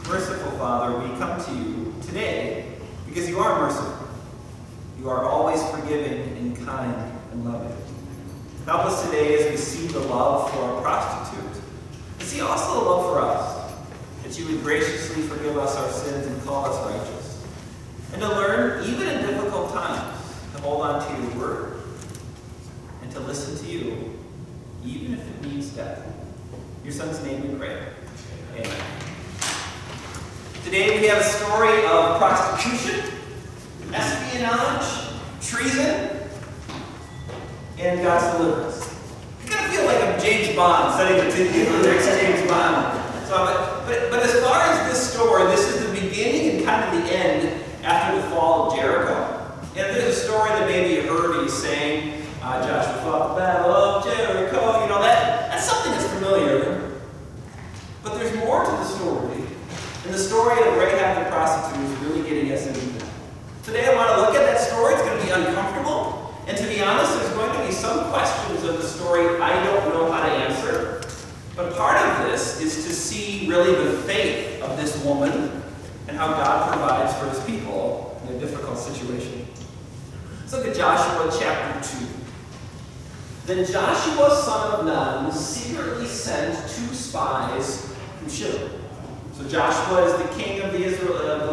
Merciful Father, we come to you today because you are merciful. You are always forgiving and kind and loving. Help us today as we see the love for our prostitute, to see also the love for us, that you would graciously forgive us our sins and call us righteous, and to learn, even in difficult times, to hold on to your word and to listen to you, even if it means death. In your Son's name we pray. Amen. Today we have a story of prostitution, espionage, treason, and God's deliverance. I kind of feel like I'm James Bond, setting the next James Bond. But as far as this story, this is the beginning and kind of the end after the fall of Jericho. And there's a story that maybe you heard you saying, Joshua fought the battle of Jericho. You know, that's something that's familiar. But there's more to the story. And the story of Rahab the prostitute is really getting us into that. Today I want to look at that story. It's going to be uncomfortable. And to be honest, there's going to be some questions of the story I don't know how to answer. But part of this is to see really the faith of this woman and how God provides for his people in a difficult situation. Let's look at Joshua chapter 2. Then Joshua, son of Nun, secretly sent 2 spies from Shittim. So Joshua is the king of the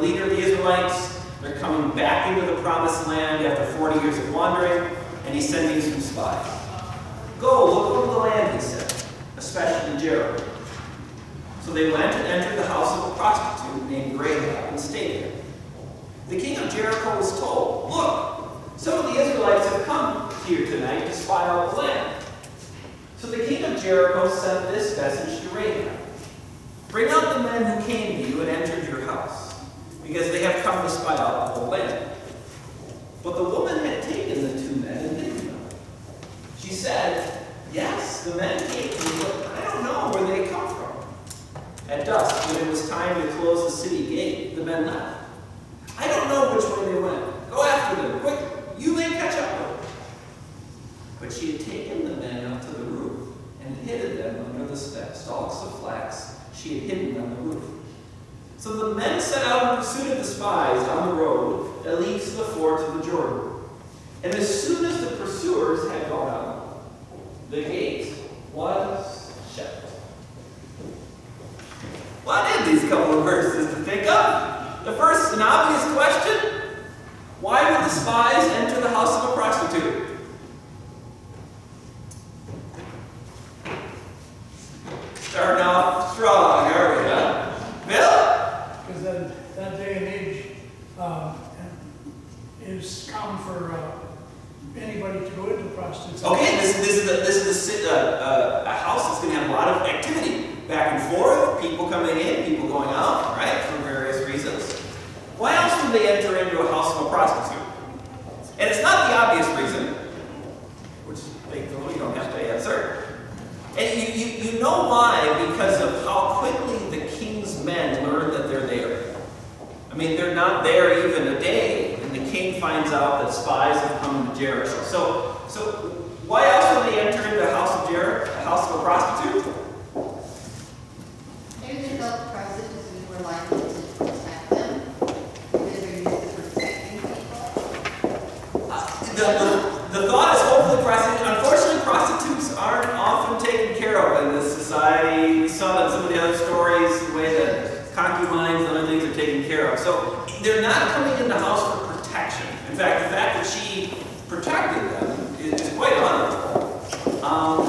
leader of the Israelites. They're coming back into the promised land after 40 years of wandering, and he's sending some spies. Go, look over the land, he said, especially Jericho. So they went and entered the house of a prostitute named Rahab and stayed there. The king of Jericho was told, look, some of the Israelites have come here tonight to spy out the land. So the king of Jericho sent this message to Rahab. Bring out the men who came to you and entered your house, because they have come to spy out the whole land. But the woman had taken the 2 men and hidden them. She said, yes, the men came to me, but I don't know where they come from. At dusk, when it was time to close the city gate, the men left. I don't know which way they went. Go after them, quick. You may catch up with them. But she had taken the men up to the roof and hidden them under the stalks of flax she had hidden on the roof. So the men set out in pursuit of the spies on the road that leads to the fords of the Jordan. And as soon as the pursuers had gone out, the gate was shut. What are these couple of verses to think of? The first, an obvious question. Why would the spies enter the house of a prostitute? Starting off strong, are we, huh? Bill? Because that day and age is common for anybody to go into prostitution. Okay, this is a house that's going to have a lot of activity. Back and forth, people coming in, people going out, right, for various reasons. Why else would they enter into a house of a prostitute? And it's not the obvious reason, which thankfully you don't have to answer. And you know why, because of how quickly the king's men learn that they're there. I mean, they're not there even a day, and the king finds out that spies have come to Jericho. So why else would they enter into the house of Jericho, a house of a prostitute? Maybe they felt the prostitutes were likely to protect them, because they're used to protecting people. The thought is hopefully unfortunately prostitutes aren't often taken care of in this society. We saw that in some of the other stories, the way that concubines and other things are taken care of. So they're not coming in the house for protection. In fact, the fact that she protected them is quite honorable.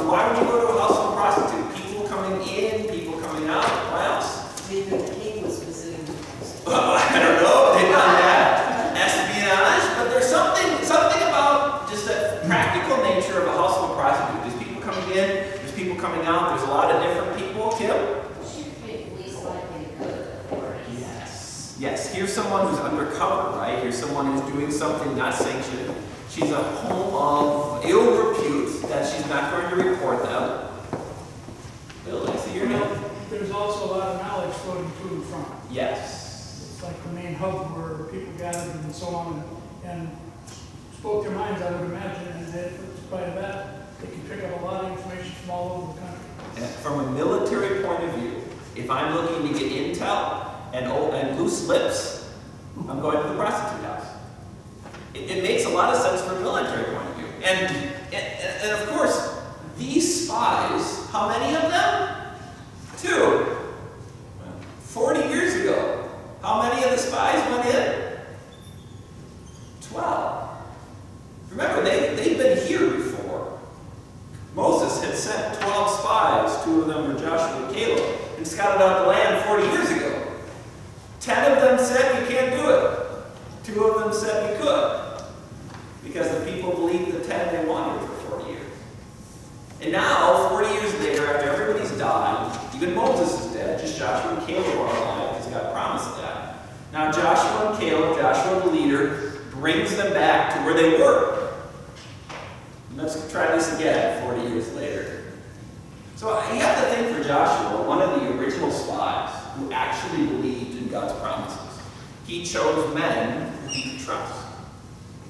Why would you go to a house of a prostitute? People coming in, people coming out. Why else? Maybe the king was visiting the house. Well, I don't know. They've done that. Espionage. But there's something about just the practical nature of a house of a prostitute. There's people coming in, there's people coming out, there's a lot of different people. Kim? She'd be at least likely to go to the authorities. Yes. Here's someone who's undercover, right? Here's someone who's doing something not sanctioned. She's a home of ill repute that she's not going to report them. Bill, I see your hand. There's also a lot of knowledge floating to and from. Yes. It's like the main hub where people gathered and so on and spoke their minds, I would imagine, and by that, they can pick up a lot of information from all over the country. And from a military point of view, if I'm looking to get intel and loose lips, I'm going to the prostitute house. It makes a lot of sense from a military point of view. And of course, these spies, how many of them? 2. 40 years ago, how many of the spies went in? 12. Remember, they've been here before. Moses had sent 12 spies, 2 of them were Joshua and Caleb, and scouted out the land 40 years ago. 10 of them said we can't do it. 2 of them said we could. Because the people believed the 10 they wanted for 40 years. And now, 40 years later, after everybody's died, even Moses is dead, just Joshua and Caleb are alive, because God promised that. Now Joshua and Caleb, Joshua the leader, brings them back to where they were. And let's try this again 40 years later. So you have to think for Joshua, one of the original spies who actually believed in God's promises. He chose men who he could trust.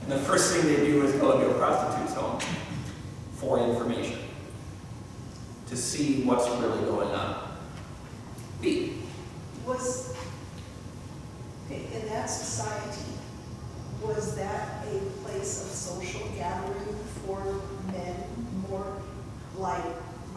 And the first thing they do is go into a prostitute's home for information, to see what's really going on. B. Was, in that society, was that a place of social gathering for men, more like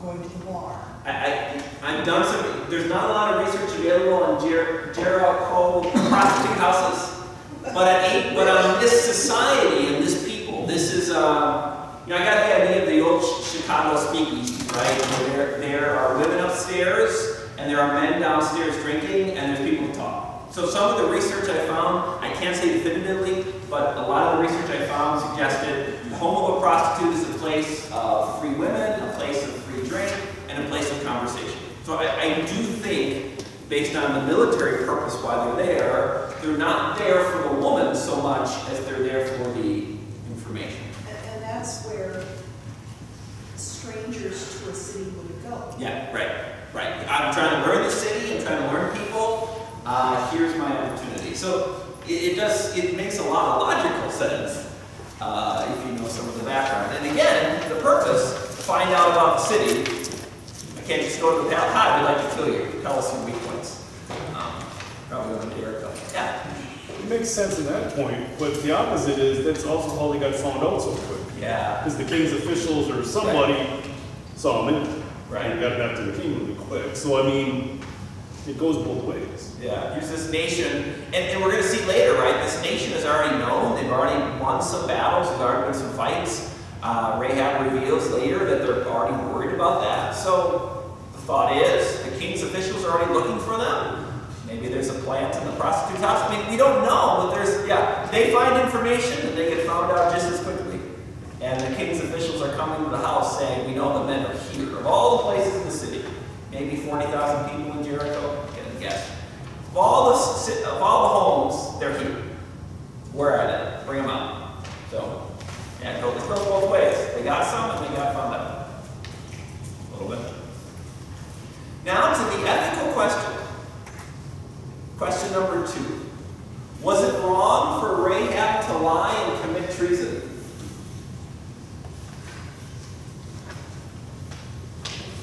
going to the bar? I've done some, there's not a lot of research available on Jericho prostitute houses, but on this society and this people, this is, I got the idea of the old Chicago speakeasies, right? Where there are women upstairs, and there are men downstairs drinking, and there's people who talk. So some of the research I found, I can't say definitively, but a lot of the research I found suggested the home of a prostitute is a place of free women, a place of free drink, and a place of conversation. So I do think, based on the military purpose why they're not there for the woman so much as they're there for the information. And that's where strangers to a city would go. Yeah, right. I'm trying to learn the city, I'm trying to learn people. Here's my opportunity. So it makes a lot of logical sense if you know some of the background. And again, the purpose, to find out about the city. I can't just go to the palace. Hi, we'd like to kill you. Tell us your weak points. Probably go to Jericho. Yeah. It makes sense at that point, but the opposite is that's also how they got found out so quick. Yeah. Because the king's officials or somebody saw them in. Right. And got back to the king really quick. So, I mean, it goes both ways. Yeah. Here's this nation, and we're going to see later, right? This nation is already known. They've already won some battles. There's already been some fights. Rahab reveals later that they're already worried about that. So the thought is, the king's officials are already looking for them. Maybe there's a plant in the prostitute's house. I mean, we don't know, but they find information and they get found out just as quickly. And the king's officials are coming to the house saying, we know the men are here. Of all the places in the city, maybe 40,000 people in Jericho, get a guess. Of all the homes, they're here. Where are they? Bring them out. So, yeah, it goes both ways. They got some and they got found out. A little bit. Now to the ethical question. Question number 2. Was it wrong for Rahab to lie and commit treason?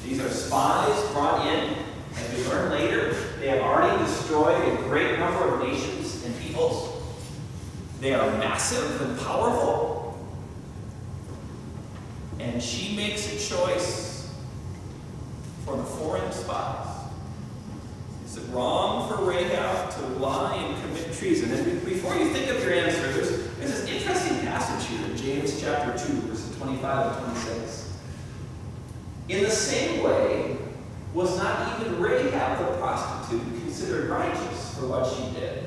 These are spies brought in, as we learn later. They have already destroyed a great number of nations and peoples. They are massive and powerful. And she makes a choice for the foreign spies. Is it wrong for Rahab to lie and commit treason? And before you think of your answer, there's this interesting passage here in James chapter 2, verses 25 and 26. In the same way, was not even Rahab the prostitute considered righteous for what she did,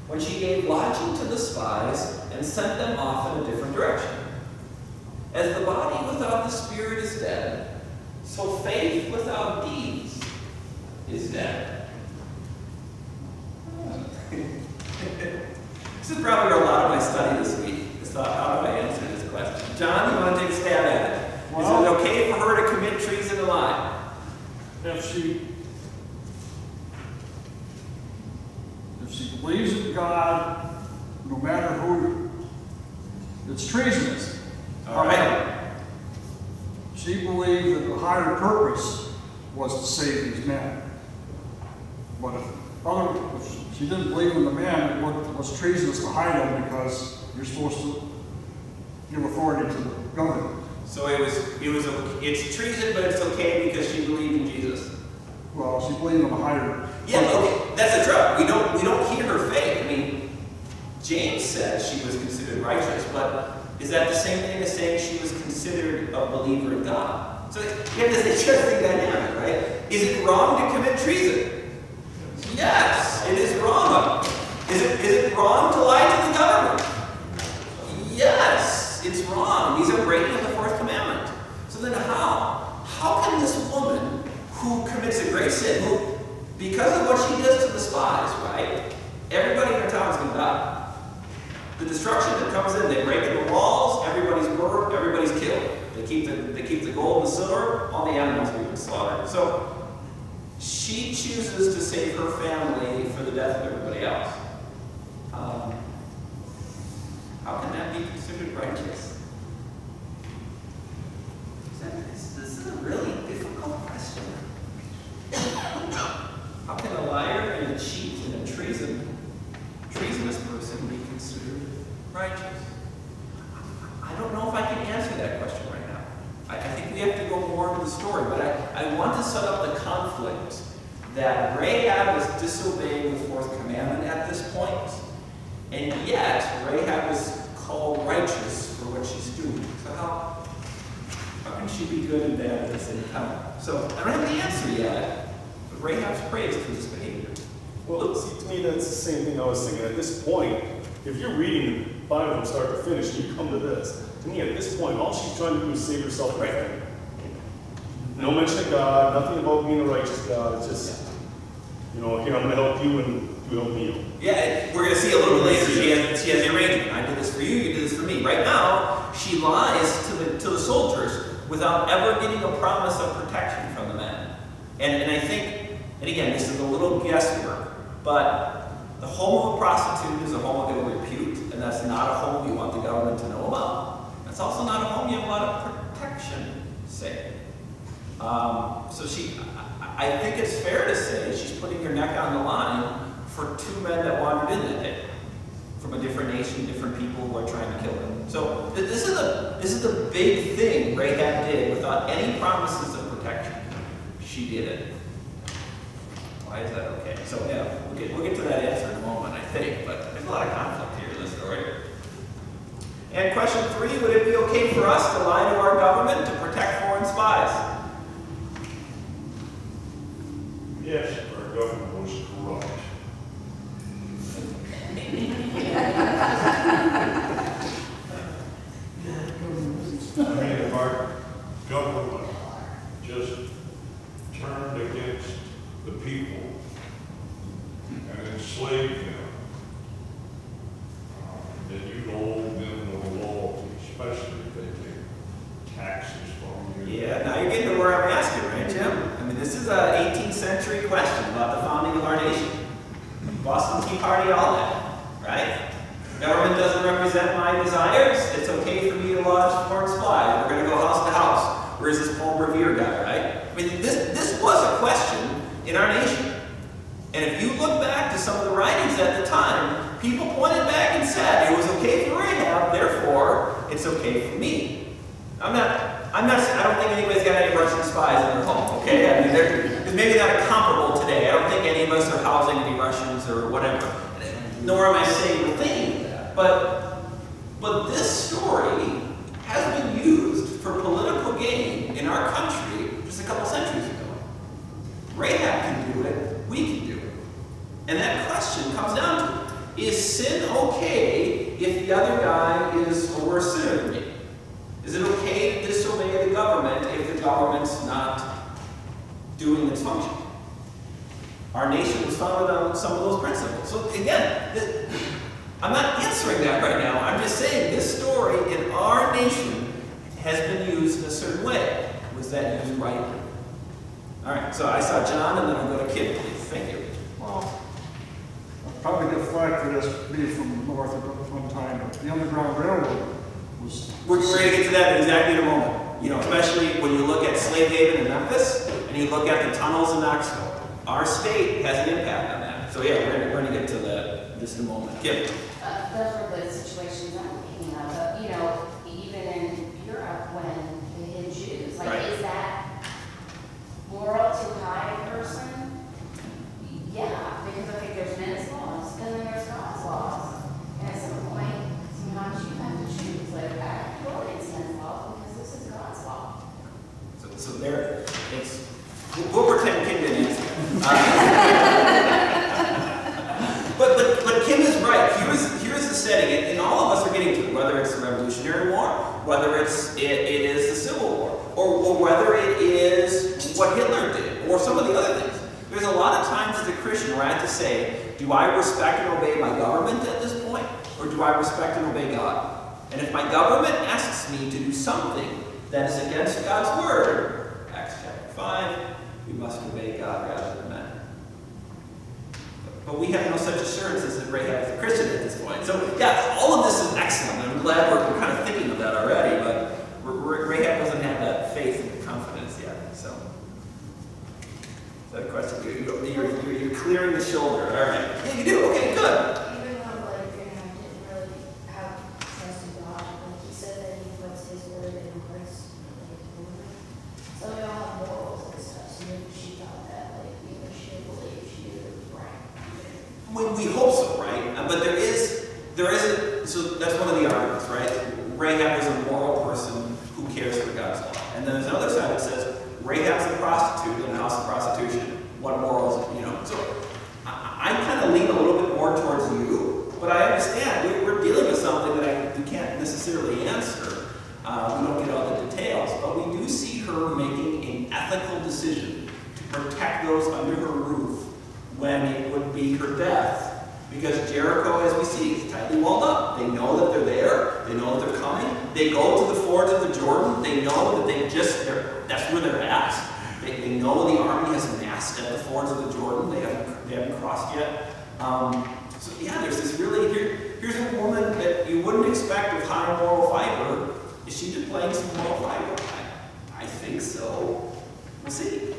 when she gave lodging to the spies and sent them off in a different direction? As the body without the spirit is dead, so faith without deeds is dead. This is probably a lot of my study this week. Is how do I answer this question? John, you want to take a stab at it? Well, is it okay for her to commit treason and lie? If she believes in God, no matter who, it's treasonous. All right. She believed that the higher purpose was to save these men. But she didn't believe in the man, it was treasonous to hide him because you're supposed to give authority to the government. So it's treason, but it's okay because she believed in Jesus. Well, she believed in a higher. Yeah, okay, that's the trouble. We don't hear her faith. I mean, James says she was considered righteous, but is that the same thing as saying she was considered a believer in God? So you have this interesting dynamic, right? Is it wrong to commit treason? Yes, it is wrong. Is it wrong to lie to the government? Yes, it's wrong. These are breaking of the fourth commandment. So then how can this woman who commits a great sin, who, because of what she does to the spies, right, everybody in her town is going to die. The destruction that comes in, they break in the walls, everybody's murdered, everybody's killed. They keep the gold and the silver, all the animals are being slaughtered. So she chooses to save her family for the death of everybody else. How can that be considered righteous? This is a really difficult question. How can a liar and a cheat and a treasonous person be considered righteous? I don't know if I can answer that question right now. I think we have to go more into the story, but I want to set up the conflict that Rahab is disobeying the fourth commandment at this point, and yet Rahab is called righteous for what she's doing. So how can she be good and bad at the same time? So I don't have the answer yet, but Rahab's praised for this behavior. Well, see, to me, that's the same thing I was thinking. At this point, if you're reading the Bible from start to finish and you come to this, to me, at this point, all she's trying to do is save herself from everything. No mention of God, nothing about being a righteous God. It's just, here, I'm going to help you and you help me. Yeah, we're going to see a little bit later. She has the arrangement. I did this for you, you did this for me. Right now, she lies to the soldiers without ever getting a promise of protection from the men. And I think, and again, this is a little guesswork, but the home of a prostitute is a home of ill repute, and that's not a home you want the government to know about. That's also not a home you have a lot of protection, say. So I think it's fair to say she's putting her neck on the line for two men that wandered in that day, from a different nation, different people who are trying to kill her. So this is the big thing Rahab did without any promises of protection. She did it. Why is that okay? So yeah, we'll get to that answer in a moment, I think, but there's a lot of conflict here in this story. And question 3, would it be okay for us to lie to our government to protect foreign spies? Yes, our government was corrupt. I mean, if our government just turned against the people and enslaved them, then you hold them to the law, especially if they take taxes from you. Yeah, now you're getting to where I'm asking, right, Jim? I mean, this is an 18th century question about the founding of our nation. Boston Tea Party, all that, right? Government doesn't represent my desires. It's okay for me to lodge foreign spies. We're going to go house to house. Where's this Paul Revere guy, right? I mean, this was a question in our nation. And if you look back to some of the writings at the time, people pointed back and said it was okay for Rahab, therefore it's okay for me. I don't think anybody's got any Russian spies in their home, okay? I mean, there's maybe not a comparable today. I don't think any of us are housing any Russians or whatever. Nor am I saying we're thinking that. But this story has been used for political gain in our country just a couple centuries ago. Rahab can do it, we can do it. And that question comes down to, is sin okay if the other guy is a worse sinner than me? Is it okay to disobey the government if the government's not doing its function? Our nation was founded on some of those principles. So again, I'm not answering that right now. I'm just saying this story in our nation has been used in a certain way. Was that used rightly? All right, so I saw John, and then I'll go to Kid, please. Thank you. Well, I'll probably get flack for this, me from the north at one time, but the Underground Railroad was... We're going to get to that exactly in a moment. Especially when you look at Slave Haven in Memphis, and you look at the tunnels in Knoxville. Our state has an impact on that. So yeah, we're gonna get to that just in a moment. Kim. Those were the situations I'm thinking of. But, you know, even in Europe, when they hid Jews, like, Right. is that moral to hide a person? Yeah, because okay, there's men's laws, and then there's God's laws. And at some point, sometimes you have to choose, like, I have to go against men's law because this is God's law. So there, it's, we'll pretend Kim didn't answer. But Kim is right. Here's the setting, and all of us are getting to it, whether it's the Revolutionary War, whether it is the Civil War, or whether it is what Hitler did, or some of the other things. There's a lot of times as a Christian where I have to say, do I respect and obey my government at this point, or do I respect and obey God? And if my government asks me to do something that is against God's word, Acts chapter 5, we must obey God rather than men. But we have no such assurances that Rahab is a Christian at this point. So yeah, all of this is excellent. I'm glad we're kind of thinking of that already, but Rahab doesn't have that faith and confidence yet. So is that a question? You're clearing the shoulder. All right. Yeah, you do. Okay, good. Even though, like, Rahab didn't really have trust in God, like he said that he puts his word in Christ, so we all have morals and stuff, so maybe she thought that, like, even she believed she was right. We hope so, right? But there isn't, so that's one of the arguments, right? Rahab is a moral person who cares for God's law. And then there's another side that says, Rahab's a prostitute in a house of prostitution. What morals, you know? So I kind of lean a little bit more towards you, but I understand we're dealing with something that we can't necessarily answer. We don't get all the details, but we do see her making an ethical decision to protect those under her roof when it would be her death. Because Jericho, as we see, is tightly walled up. They know that they're there. They know that they're coming. They go to the fords of the Jordan. They know that that's where they're at. They know the army has massed at the fords of the Jordan. They haven't crossed yet. So yeah, there's this really, here's a woman that you wouldn't expect of high moral fiber. Is she displaying some moral fiber? I think so. We'll see.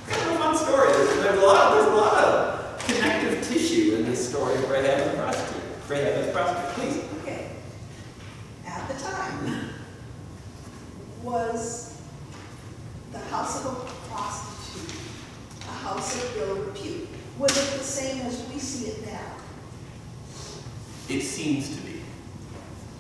Kind of a fun story. There's a lot of connective tissue in this story of Rahab and prostitute. Rahab as prostitute, please. Okay. At the time, was the house of a prostitute a house of ill repute? Was it the same as we see it now? It seems to be.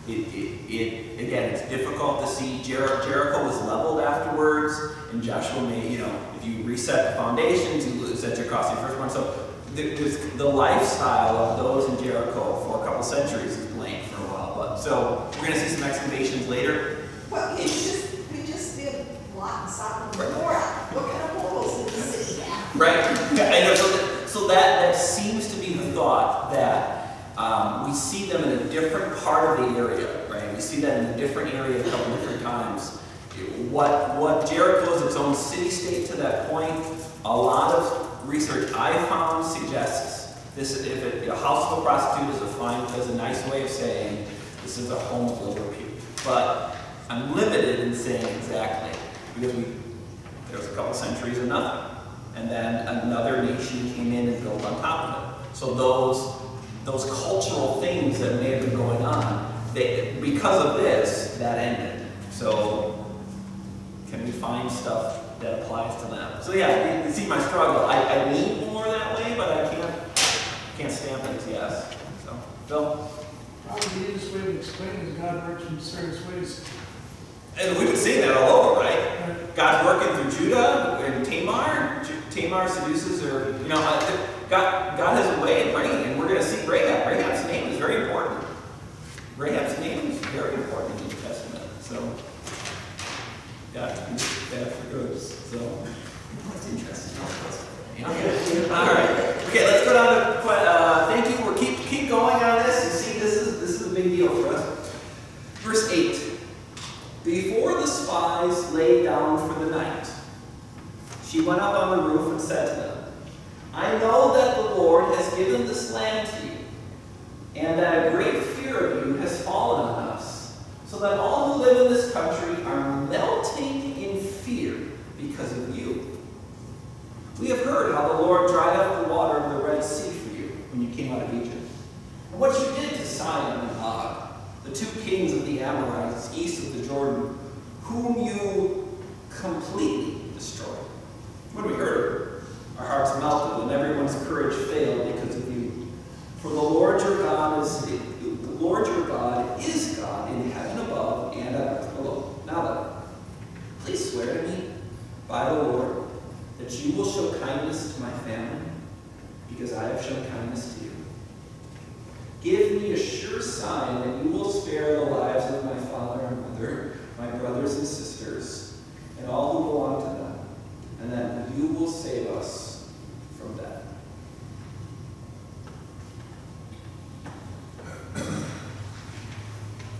Again, it's difficult to see. Jericho was leveled afterwards, and Joshua made, if you reset the foundations, you lose that you're crossing the first one. So the lifestyle of those in Jericho for a couple centuries is blamed for a while. But so we're going to see some excavations later. Well, we just did Lot and Sodom and Gomorrah. What kind of morals did the city have? Right. I know. So that seems to be the thought that we see them in a different part of the area, right? We see that in a different area a couple different times. What Jericho is its own city-state to that point. A lot of research I found suggests this. If a house of a prostitute is a nice way of saying this is a home of ill repute. But I'm limited in saying exactly because there was a couple centuries of nothing, and then another nation came in and built on top of it. So those cultural things that may have been going on, because of this, that ended. So can we find stuff that applies to them? So yeah, you see my struggle. I lean more that way, but I can't stamp it as yes. So, Phil? Probably the easiest way to explain it is God works in mysterious ways. And we've been seeing that all over, right? God's working through Judah and Tamar. Tamar seduces her. God has a way of bringing, and we're going to see Rahab. Rahab's name is very important. Rahab's name is very important in the New Testament. So, God can use that for good. So, that's interesting. Okay. All right. Okay, let's go down to. Thank you. We'll keep going on this. You see, this is a big deal for us. Verse 8. Before the spies lay down for the night, she went up on the roof and said to them, I know that the Lord has given this land to you, and that a great fear of you has fallen on us, so that all who live in this country are melting in fear because of you. We have heard how the Lord dried up the water of the Red Sea for came out of Egypt. And what you did to Sihon and Og, the two kings of the Amorites east of the Jordan, whom you completely destroyed. When we heard it, our hearts melted and everyone's courage failed because of you. For the Lord your God is God in heaven above and on earth below. Now then, please swear to me by the Lord that you will show kindness to my family, because I have shown kindness to you. Give me a sure sign that you will spare the lives of my father and mother, my brothers and sisters, and all who belong to them, and that you will save us from death.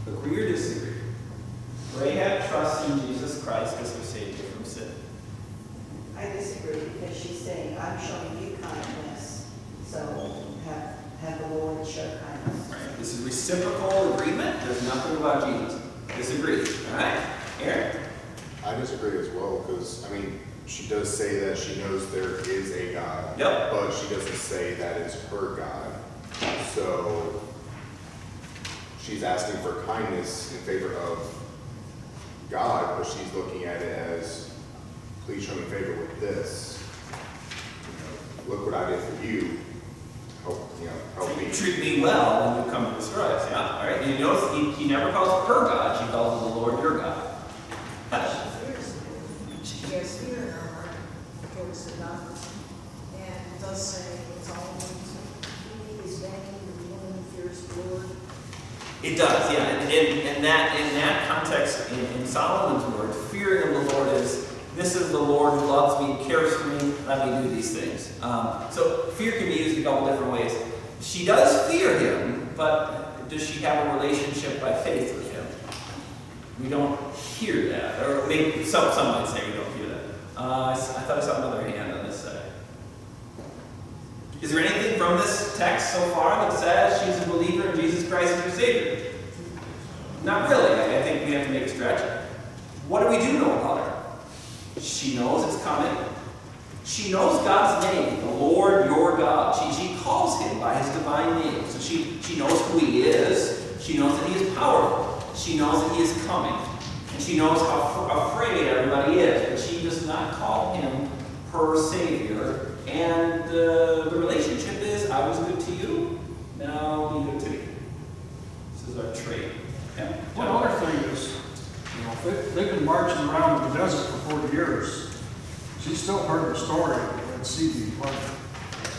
Agree or disagree? Rahab trusts in Jesus Christ as her Savior from sin. I disagree because she's saying, I'm showing you kindness, so have the Lord show kindness. Right. This is reciprocal agreement. There's nothing about Jesus. Disagree. All right? Aaron? I disagree as well because, I mean, she does say that she knows there is a God. Yep. But she doesn't say that is her God. So she's asking for kindness in favor of God, but she's looking at it as, please show me favor with this. You know, look what I did for you. Help me. Treat me well when you come to destroy us. Yeah. All right. And you notice he never calls her God. She calls him the Lord your God. She has fear in her heart towards the gods, and it does say it's all he is banking the woman who fears the Lord. It does, yeah. And in that context, in Solomon's words, fearing of the Lord is, this is the Lord who loves me, cares for me, let me do these things. So fear can be used a couple different ways. She does fear him, but does she have a relationship by faith with him? We don't hear that. Or maybe some might say we don't hear that. I thought I saw another hand on this side. Is there anything from this text so far that says she's a believer in Jesus Christ as her Savior? Not really. I think we have to make a stretch. What do we do know about her? She knows it's coming. She knows God's name, the Lord your God. She calls him by his divine name. So she knows who he is. She knows that he is powerful. She knows that he is coming. And she knows how afraid everybody is. But she does not call him her Savior. And the relationship is, I was good to you, now be good to me. This is our trait. Yeah. One other thing is, you know, they've been marching around the desert for 40 years. She still heard the story of the Red Sea being parted.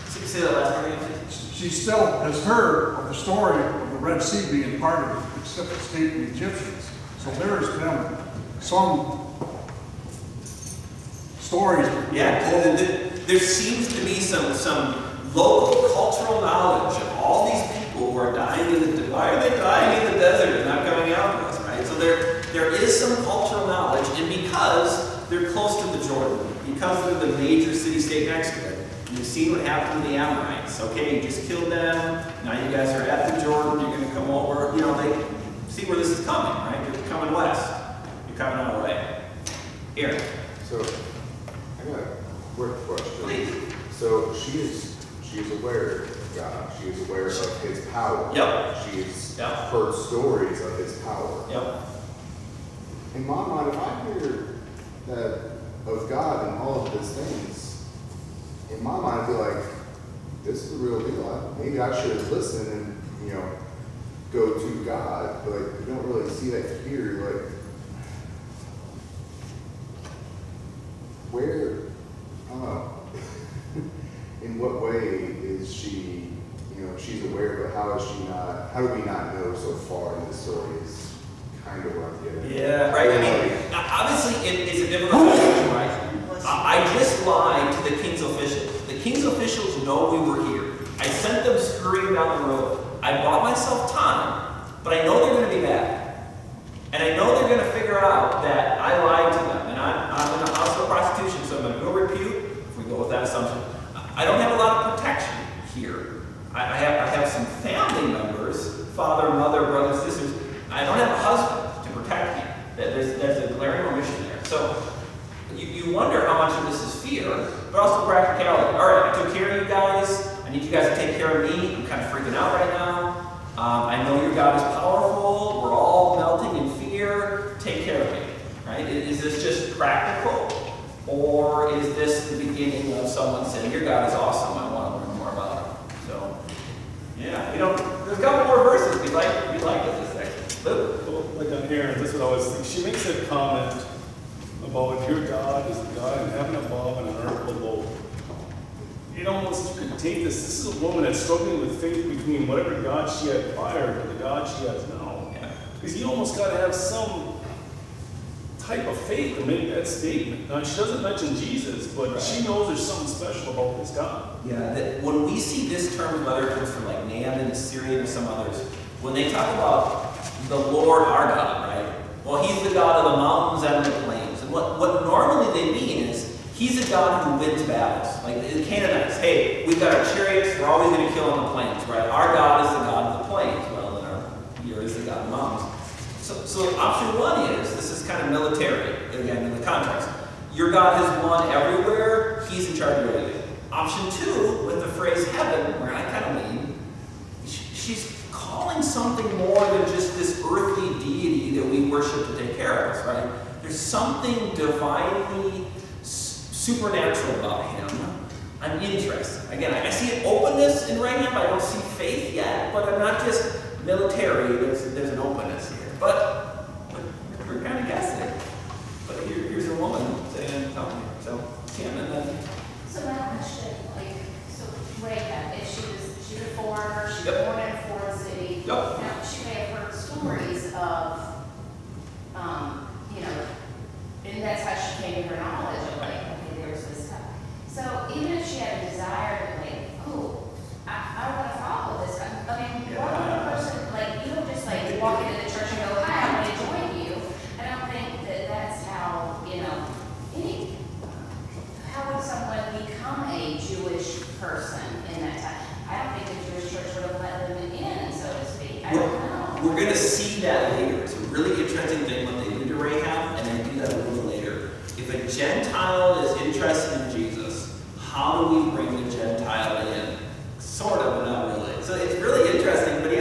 Say that last part again. She still has heard of the story of the Red Sea being parted, except escaping the Egyptians. So there's been some stories. Yeah, there seems to be some local cultural knowledge of all these people who are dying in the desert. Why are they dying in the desert and not coming out to us, right? So there is some cultural knowledge, and because they're close to the Jordan, because they're the major city-state next to it, and you've seen what happened to the Amorites. Okay, you just killed them, now you guys are at the Jordan, you're going to come over. You know, they see where this is coming, right? You're coming west. You're coming our way. Aaron. So, I got a quick question. Please. So she is aware of God. She is aware of his power. Yep. She's Yep. heard stories of his power. Yep. In my mind, if I hear that of God and all of these things, in my mind I feel like this is the real deal. Maybe I should listen and, you know, go to God, but you don't really see that here. Like, where, I don't know, in what way is she, you know, she's aware, but how is she not, how do we not know so far in this story is kind of what I'm getting at. Yeah, right. I mean, obviously it's a difficult question, right? I just lied to the king's officials. The king's officials know we were here. I sent them scurrying down the road. I bought myself time, but I know they're going to be back. And I know they're going to figure out that I lied to them. And I'm in a house of prostitution, so I'm going to go repute, if we go with that assumption. I don't have a lot of protection here. I have some family members, father, mother, brothers, sisters. I don't have a husband to protect me. There's a glaring omission there. So you wonder how much of this is fear, but also practicality. All right, I took care of you guys. I I need you guys to take care of me. I'm kind of freaking out right now. I know your God is powerful. We're all melting in fear. Take care of me. Right? Is this just practical? Or is this the beginning of someone saying, your God is awesome, I want to learn more about him? So, yeah, there's a couple more verses we like in this section. Well, like on here, that's what I was thinking. She makes a comment about your God is a God in heaven above and on earth below. It almost, you could take this. This is a woman that's struggling with faith between whatever God she had prior to the God she has now. Yeah. Because you almost got to have some type of faith to make that statement. Now, she doesn't mention Jesus, but right. she knows there's something special about this God. Yeah, that when we see this term, whether it comes from like Naaman, Assyrian, or some others, when they talk about the Lord our God, right? Well, he's the God of the mountains and the plains. And what normally they mean is he's a God who wins battles. Like the Canaanites, hey, we've got our chariots, we're always going to kill on the plains, right? Our God is the God of the plains. Well, then yours is the God of the mountains. So option one is, this is kind of military, again, in the context. Your God has won everywhere, he's in charge of everything. Option two, with the phrase heaven, where I kind of lean, she's calling something more than just this earthly deity that we worship to take care of us, right? There's something divinely supernatural about him. I'm interested. Again, I see an openness in Rahab. I don't see faith yet, but I'm not just military. There's an openness here. But we're kind of guessing. But here's a woman saying, tell me. So, Kim, and then... So my question, so Rahab, if she's a foreigner, she's Yep. born in a foreign city. Yep. Now, she may have heard stories of, and that's how she came to her knowledge of okay, there's this guy. So even if she had a desire to I want to follow this guy. I mean, why would a person, you don't just walk into the church and go, hi, I want to join you. I don't think that's how, how would someone become a Jewish person in that time? I don't think the Jewish church would have let them in, so to speak. I don't know. We're going to see that later. It's a really interesting thing what they do to Rahab, and they do that a little later. If a Gentile is interested in Jesus, how do we bring the Gentile in? Sort of, but not really. So it's really interesting, but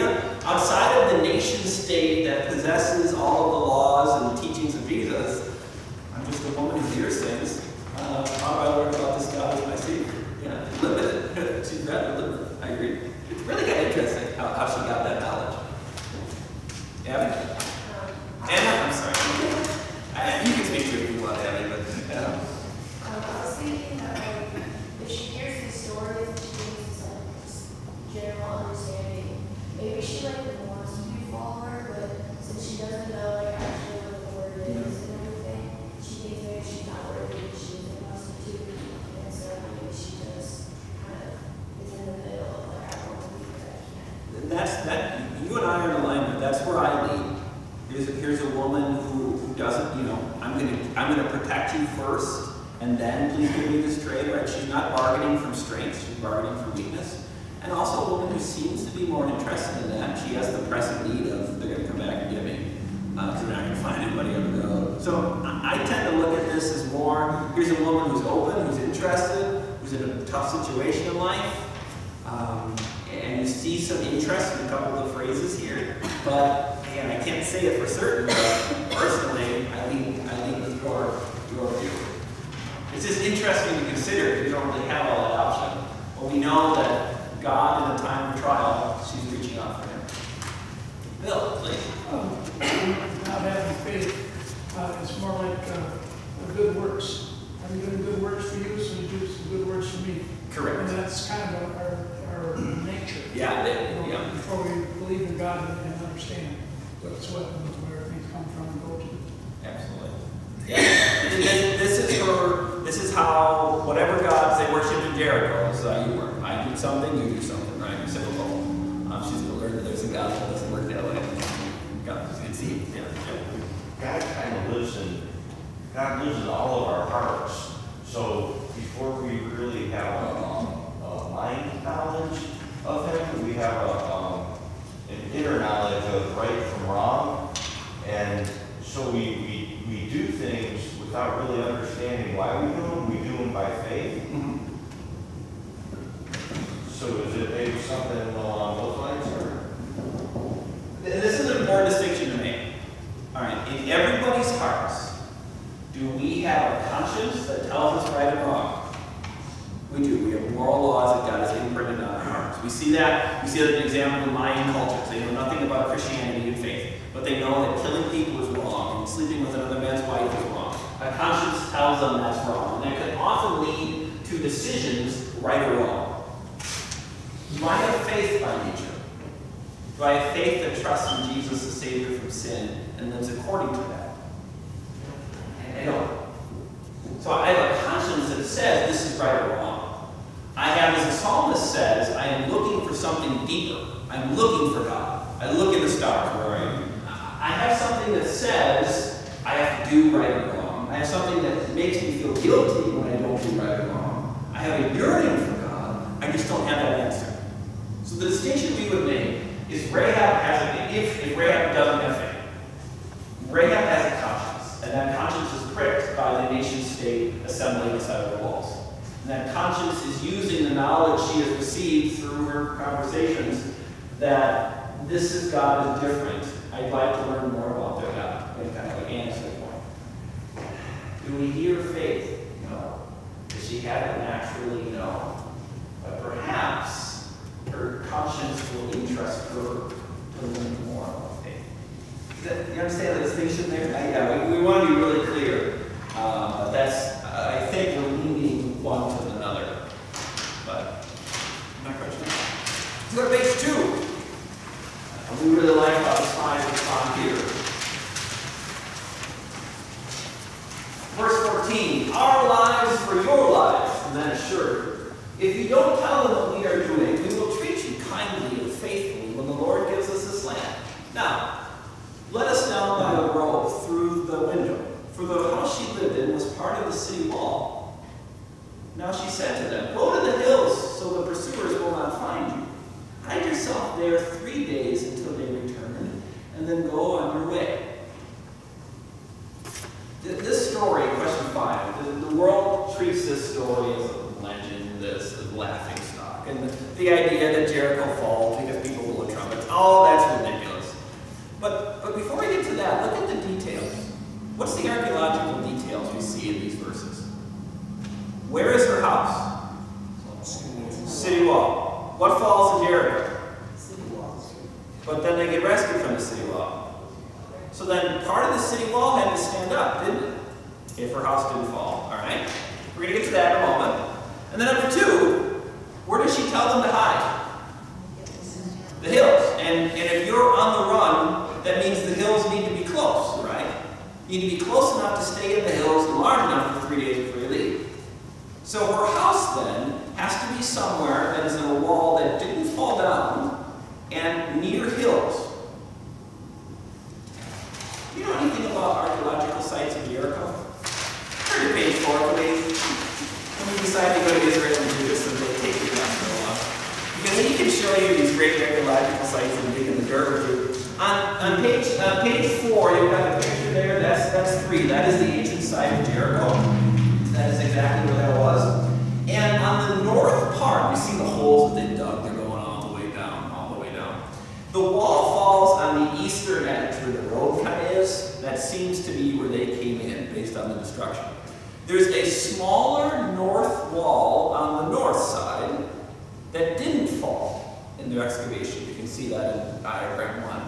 outside of the nation state that possesses all of the laws and teachings of Jesus, I'm just a woman who hears things. How do I learn about this God as my Savior? Yeah, limited. She's rather limited. I agree. It's really kind of interesting how she got that knowledge. Abby? Anna, I'm sorry. You can speak to it if you want, Abby, but Anna. I was thinking that if she hears these stories and she uses general understanding, maybe she wants to be a follower, but since she doesn't know actually what the word is and everything, she thinks maybe she's not worthy, she isn't prostitute, and so maybe she just kind of is in the middle of I don't believe that I can. You and I are in alignment. That's where I lean. Here's a woman who doesn't, I'm gonna protect you first, and then please give me this trade, right? She's not bargaining from strength, she's bargaining from weakness. And also a woman who seems to be more interested in that. She has the pressing need of, they're gonna come back and get me, because they're not gonna find anybody on the road. So I tend to look at this as more, here's a woman who's open, who's interested, who's in a tough situation in life. And you see some interest in a couple of the phrases here, but again, I can't say it for certain, but personally, I lean with your view. It's just interesting to consider because you don't really have all that option. But we know that God, in a time of trial, she's reaching out for him. Bill, please. Not having faith, it's more like good works. I'm doing good works for you, so you do some good works for me. Correct. And that's kind of our nature. Yeah, Before we believe in God and understand what's what and where things come from and go to. Absolutely. Yeah. This is how whatever gods they worship in Jericho is how you work. I do something, you do something, right? Reciprocal. She's going to learn that there's a God that doesn't work that way. God is conceived. Yeah. God kind of lives in all of our hearts. So before we really have a mind knowledge of Him, we have an inner knowledge of right from wrong, and so we do things without really understanding why we do them. We do them by faith. Mm-hmm. So something along those lines, or? This is an important distinction to make. All right, in everybody's hearts, do we have a conscience that tells us right and wrong? We do. We have moral laws that God has imprinted on our hearts. We see that. We see that as an example in Mayan cultures. They know nothing about Christianity and faith, but they know that killing people is wrong and sleeping with another man's wife is wrong. A conscience tells them that's wrong, and that can often lead to decisions, right or wrong. Do I have faith by nature? Do I have faith that trusts in Jesus the Savior from sin and lives according to that? I don't. So I have a conscience that says this is right or wrong. I have, as the psalmist says, I am looking for something deeper. I'm looking for God. I look at the stars where I am. I have something that says I have to do right or wrong. I have something that makes me feel guilty when I don't do right or wrong. I have a yearning for God. I just don't have that answer. So the distinction we would make is Rahab has if Rahab doesn't have faith. Rahab has a conscience, and that conscience is pricked by the nation-state assembling inside the walls. And that conscience is using the knowledge she has received through her conversations that this is God is different. I'd like to learn more about their God. And kind of like answer the point. Do we hear faith? No. Does she have it naturally? No. But perhaps her conscience will interest her to learn more about faith. You understand the distinction there? Yeah, we want to be really clear. I think we're leaning one to another. But, not quite sure. Let's go to page 2. We really like how the spies respond here. Verse 14, our lives for your lives, and then assured, if you don't tell them what we are doing, we will treat you kindly and faithfully when the Lord gives us this land. Now, let us down by the road through the window, for the house she lived in was part of the city wall. Now she said to them, go to the hills so the pursuers will not find you. Hide yourself there 3 days until they return, and then go on your way. This story, question 5, the world treats this story as a legend, this laughing stock, and the idea that Jericho falls because people blow trumpets, all that's ridiculous. But before we get to that, look at the details. What's the archaeological details we see in these verses? Where is her house? City wall. What falls in Jericho? City walls. But then they get rescued from the city wall. So then part of the city wall had to stand up, didn't it? If her house didn't fall. All right? We're going to get to that in a moment. And then number 2, where does she tell them to hide? The hills. And if you're on the run, that means the hills need to be close, right? You need to be close enough to stay in the hills and large enough for 3 days before you leave. So her house then has to be somewhere that is in a wall that didn't fall down and near hills. Do you know anything about archaeological sites in Jericho? Turn to page 4, please. When you decide to go to Israel and do this, and they take you down for a while. Because he can show you these great archaeological sites and dig in the dirt with you. On page 4, you've got a picture there. That's 3. That is the ancient site of Jericho. That is exactly where that was. And on the north part, you see the holes that they dug. They're going all the way down, all the way down. The wall falls on the eastern edge where the road kind of is. That seems to be where they came in based on the destruction. There's a smaller north wall on the north side that didn't fall in their excavation. You can see that in diagram 1.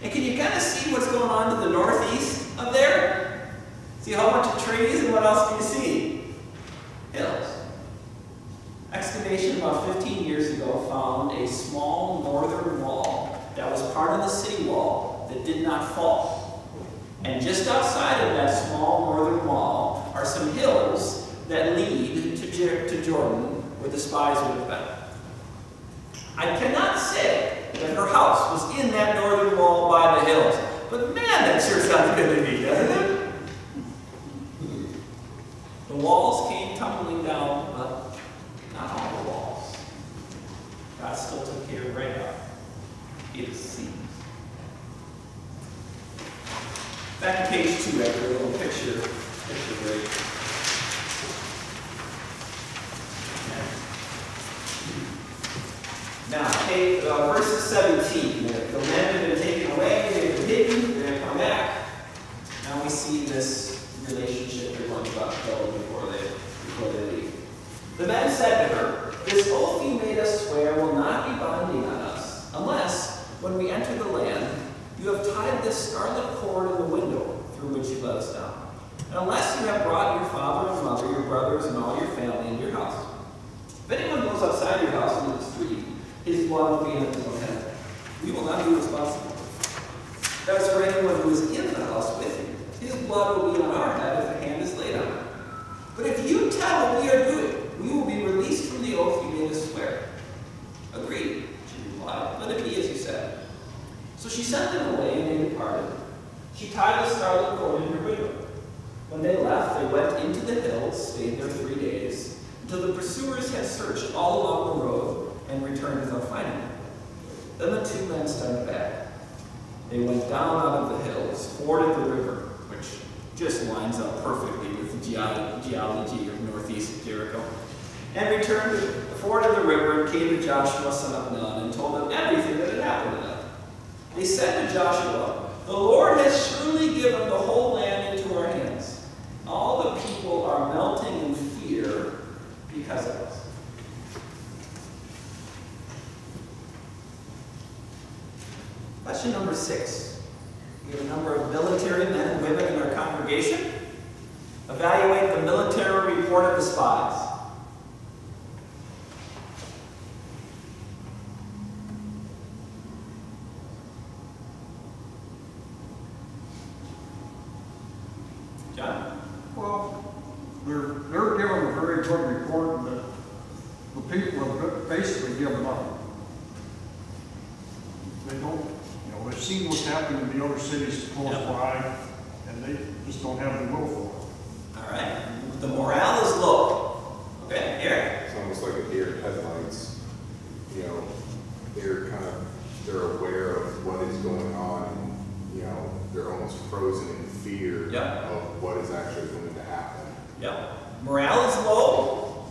And can you kind of see what's going on to the northeast of there? See a whole bunch of trees, and what else do you see? Hills. Excavation about 15 years ago found a small northern wall that was part of the city wall that did not fall. And just outside of that small northern wall are some hills that lead to Jordan, where the spies would have been. I cannot say that her house was in that northern wall by the hills, but man, that sure sounds good to me, doesn't it? The walls came tumbling down, but not all the walls. God still took care of Rahab, it seems. Back to page 2 after a little picture break. Now, Okay, verses 17. The men have been taken away, they've been hidden, they're going to come back. Now we see this relationship they're going to build before they leave. The men said to her, "This oath you made us swear will not be binding on us, unless, when we enter the land, you have tied this scarlet cord in the window through which you let us down. And unless you have brought your father and mother, your brothers, and all your family into your house. If anyone goes outside your house into the street, his blood will be on his own head. We will not be responsible. As for anyone who is in the house with you, his blood will be on our head if a hand is laid on it. But if you tell what we are doing, we will be released from the oath you made us swear." "Agreed," she replied. "Let it be as you said." So she sent them away, and they departed. She tied the scarlet cord in her window. When they left, they went into the hills, stayed there 3 days, until the pursuers had searched all along the road and returned without finding them. Then the two men started back. They went down out of the hills, forded the river, which just lines up perfectly with the geology of northeast Jericho, and returned, forded the river, and came to Joshua son of Nun, and told him everything that had happened to them. They said to Joshua, "The Lord has surely given the whole land into our hands. All the people are melting in fear because of us." Question number 6. We have a number of military men and women in our congregation. Evaluate the military report of the spies. John? Well, they're given a very good report that the people have basically given up. They don't, they've seen what's happened in the other cities close by, and they just don't have the will for it. All right. The morale is low. Okay, Eric? It's almost like a deer in headlights. They're aware of what is going on, and, they're almost frozen in fear of what is actually going to happen. Yep. Morale is low.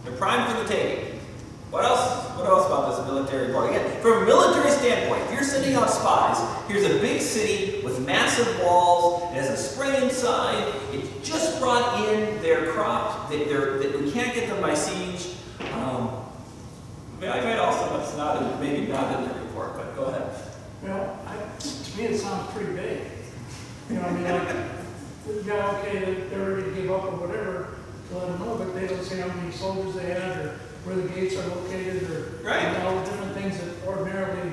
They're primed for the taking. What else? What else about this military report? Again, from a military standpoint, if you're sending out spies, here's a big city with massive walls. It has a spring inside. It just brought in their crop. We can't get them by siege. I read also what's not, maybe not in the report, but go ahead. Well, to me, it sounds pretty vague. Okay, they're ready to give up or whatever, to let them know, but they don't say how many soldiers they had, or where the gates are located, or all the different things that ordinarily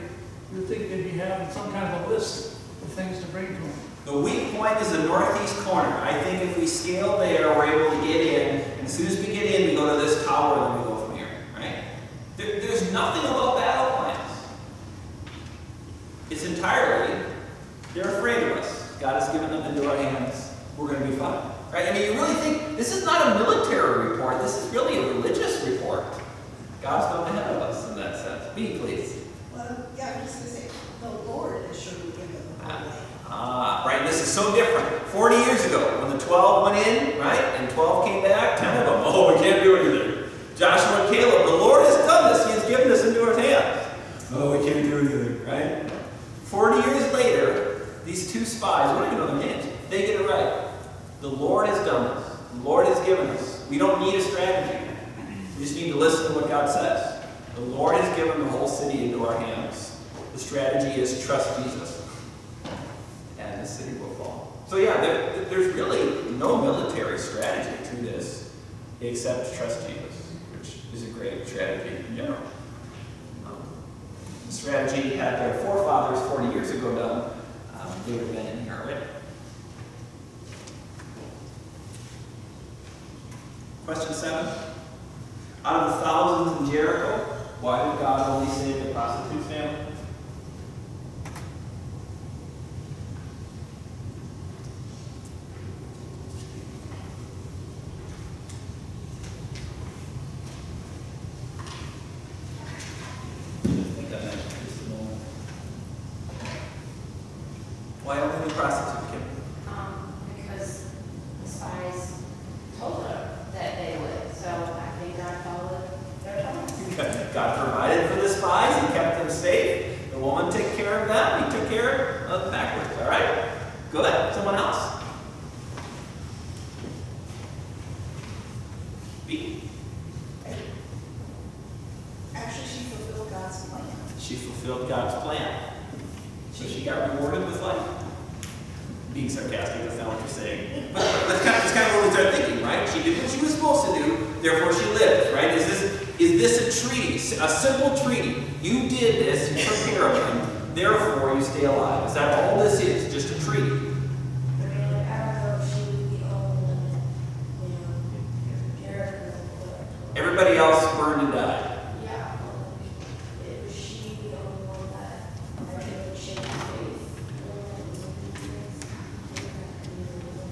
you would think they'd be having some kind of a list of things to bring to them. The weak point is the northeast corner. I think if we scale there, we're able to get in, and as soon as we get in, we go to this tower, and then we go from here, right? There's nothing about battle plans. It's entirely, they're afraid of us. God has given them into our hands. We're going to be fine. Right? I mean, you really think, this is not a military report. This is really a religious report. God's gone ahead of us in that sense. Me, please. Well, yeah, I'm just going to say, the Lord has surely given them away. Right, this is so different. 40 years ago, when the 12 went in, right, and 12 came back, 10 of them, oh, we can't do anything. Joshua and Caleb, the Lord has done this. He has given us into our hands. Oh, we can't do anything, right? 40 years later, these two spies, we don't even know their names, they get it right. The Lord has done this. The Lord has given us. We don't need a strategy. We just need to listen to what God says. The Lord has given the whole city into our hands. The strategy is trust Jesus. And the city will fall. So yeah, there's really no military strategy to this except trust Jesus, which is a great strategy in general. The strategy had their forefathers 40 years ago done. They would have been in here already. Question 7. Out of the thousands in Jericho, why did God only save the prostitute's family? Why only the prostitute, Kim? Because the spies told her that they would, so I think God followed their advice. God provided for the spies, He kept care of them. He took care of the backwards. All right? Good. Someone else? B. Actually, she fulfilled God's plan. She fulfilled God's plan. So she got rewarded with life. Being sarcastic, that's not what you're saying. But that's kind of what we start thinking, right? She did what she was supposed to do, therefore she lived, right? Is this a treaty, a simple treaty? You did this, you took care of him, therefore you stay alive. Is that all this is? Just a treaty? I mean, like, I don't know if she would be the only one, you know, Jericho or Everybody else burned and died. yeah, it was she the only one that really shaped faith.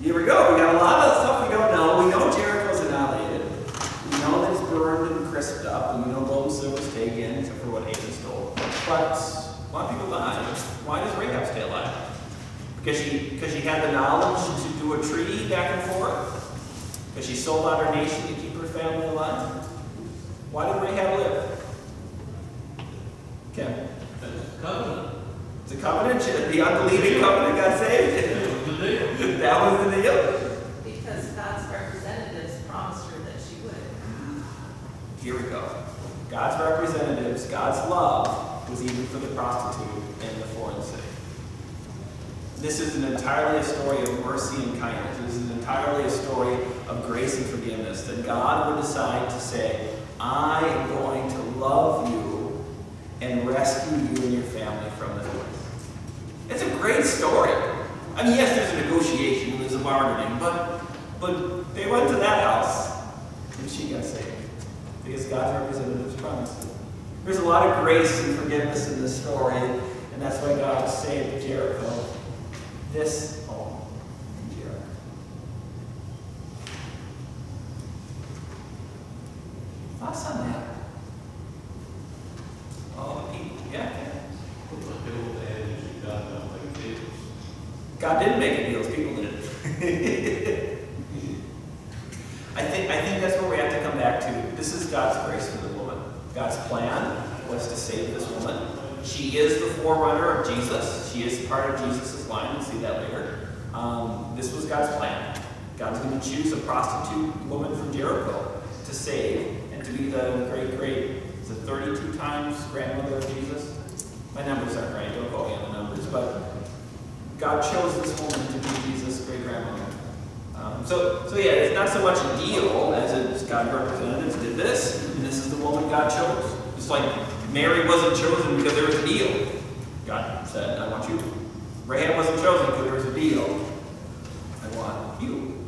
Here we go. We got a lot of stuff we don't know. We know Jericho's annihilated. We know that it's burned and crisped up, and we know gold and silver was taken, except for what Haman stole. But a lot of people died. Why does Rahab stay alive? Because she had the knowledge to do a treaty back and forth? Because she sold out her nation to keep her family alive? Why did Rahab live? Okay. Covenant. It's a covenant. The unbelieving covenant got saved. That was the deal. Because God's representatives promised her that she would. Here we go. God's representatives, God's love was even for the prostitute in the foreign city. This is entirely a story of mercy and kindness. This is entirely a story of grace and forgiveness. That God would decide to say, I am going to love you and rescue you and your family from this place. It's a great story. I mean, yes, there's a negotiation and there's a bargaining, but they went to that house and she got saved because God's representatives promised it. There's a lot of grace and forgiveness in this story, and that's why God saved Jericho. This home in Jericho. Thoughts on that? Oh, yeah. God didn't make it deals, people did. I think that's where we have to come back to. This is God's grace for the woman. God's plan was to save this woman. She is the forerunner of Jesus. She is part of Jesus' line. We'll see that later. This was God's plan. God's going to choose a prostitute woman from Jericho to save and to be the is it 32 times grandmother of Jesus? My numbers aren't right. Don't quote me on the numbers. But God chose this woman to be Jesus' great-grandmother. So yeah, it's not so much a deal as it's God representatives did this, and this is the woman God chose. It's like Mary wasn't chosen because there was a deal. God said, I want you. Rahab wasn't chosen because there was a deal. I want you.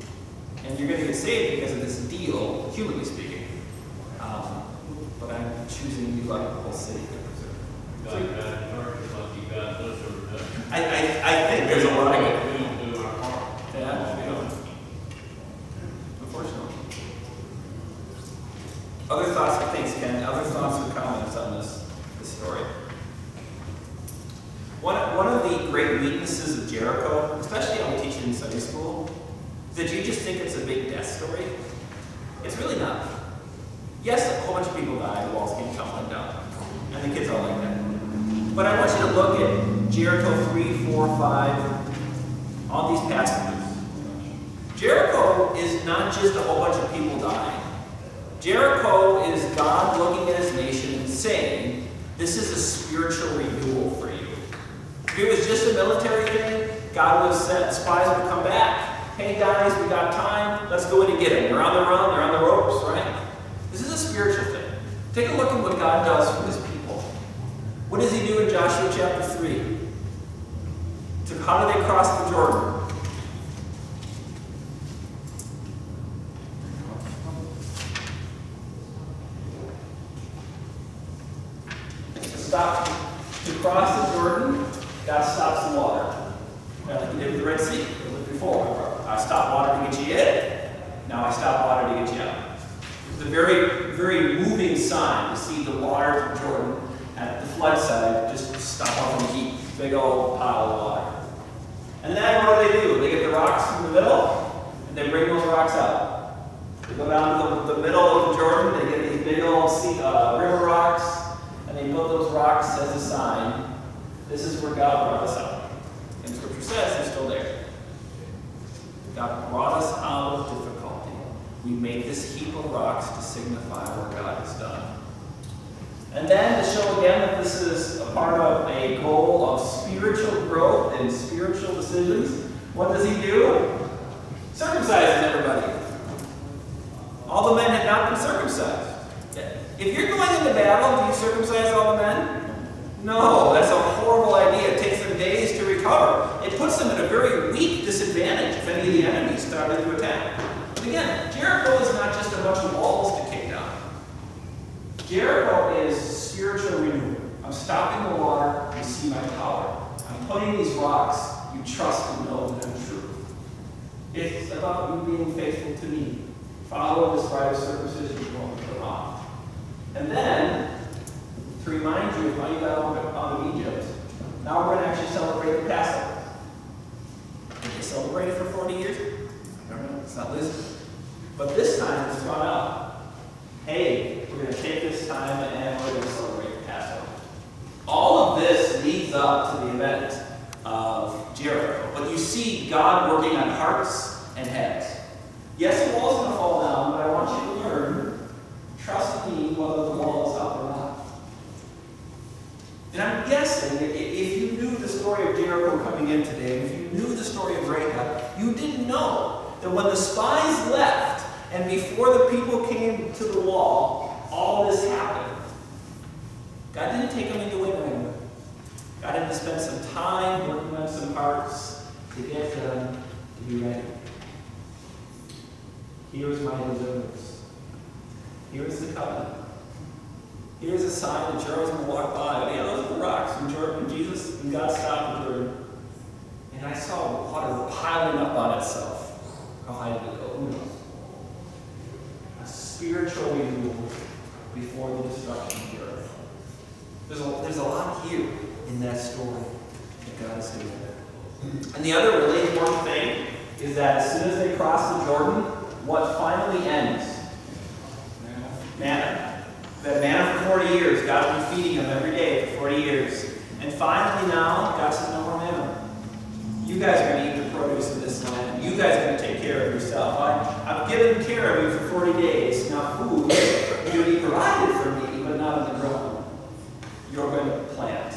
And you're going to get saved because of this deal, humanly speaking. But I'm choosing you like the whole city. I think there's a lot of it. We don't do our part. Yeah, we don't. Unfortunately. Other thoughts or things, Ken? Other thoughts or comments on this story? One of the great weaknesses of Jericho, especially when we teach it in Sunday school, is that you just think it's a big death story. It's really not. Yes, a whole bunch of people died, the walls came tumbling down, and the kids all like that. But I want you to look at Jericho 3, 4, 5, all these passages. Jericho is not just a whole bunch of people dying. Jericho is God looking at his nation and saying, this is a spiritual renewal for you. If it was just a military thing, God would have said, spies would come back. Hey guys, we got time, let's go in and get them. They're on the run, they're on the ropes, right? This is a spiritual thing. Take a look at what God does for his people. What does he do in Joshua chapter 3? How do they cross the Jordan? Stop. To cross the Jordan, God stops the water. Like he did with the Red Sea before. I stopped water to get you in. Now I stop water to get you out. It's a very, very moving sign to see the water of Jordan at the flood side just stop off in the heat. Big old pile of water. And then what do? They get the rocks in the middle, and they bring those rocks out. They go down to the middle of the Jordan, they get these big old river rocks, and they put those rocks as a sign This is where God brought us out. And Scripture says they're still there. God brought us out of difficulty. We made this heap of rocks to signify what God has done. And then to show again that this is a part of a goal of spiritual growth and spiritual decisions, what does he do? Circumcises everybody. All the men had not been circumcised. If you're going into battle, do you circumcise all the men? No, that's a horrible idea. It takes them days to recover. It puts them at a very weak disadvantage if any of the enemies started to attack. But again, Jericho is not just a bunch of walls to kick down. Jericho is spiritual renewal. I'm stopping the water, you see my power. I'm putting these rocks, you trust and know that I'm true. It's about you being faithful to me. Follow this rite of circumcision you're going to put on. And then, to remind you of how you got out of Egypt, now we're going to actually celebrate the Passover. Did they celebrate it for 40 years? I don't know, it's not listed. But this time it's brought up. Hey, we're going to take this time and we're going to celebrate the Passover. All of this leads up to the event of Jericho. But you see God working on hearts and heads. Yes, the wall's going to fall down, but I want you to learn, trust me whether the wall is up or not. And I'm guessing that if you knew the story of Jericho coming in today, if you knew the story of Rahab, you didn't know that when the spies left, and before the people came to the wall, all this happened. God didn't take them away right away. God had to spend some time working on some hearts to get them to be ready. Here's my deliverance. Here's the covenant. Here's a sign that Jordan's going to walk by. Oh, yeah, those are the rocks. And Jesus and God stopped the Jordan. And I saw water piling up on itself. How high did it go? Who knows? Spiritual renewal before the destruction of the earth. There's a lot here in that story that God is doing. And the other really important thing is that as soon as they cross the Jordan, what finally ends? Manna. That manna for 40 years. God's been feeding them every day for 40 years. And finally now, God says no more manna. You guys are going to eat the produce of this land. You guys are going to take care of yourself. I've given care of you for 40 days. Now food will be provided for me, but not in the ground. You're going to plant.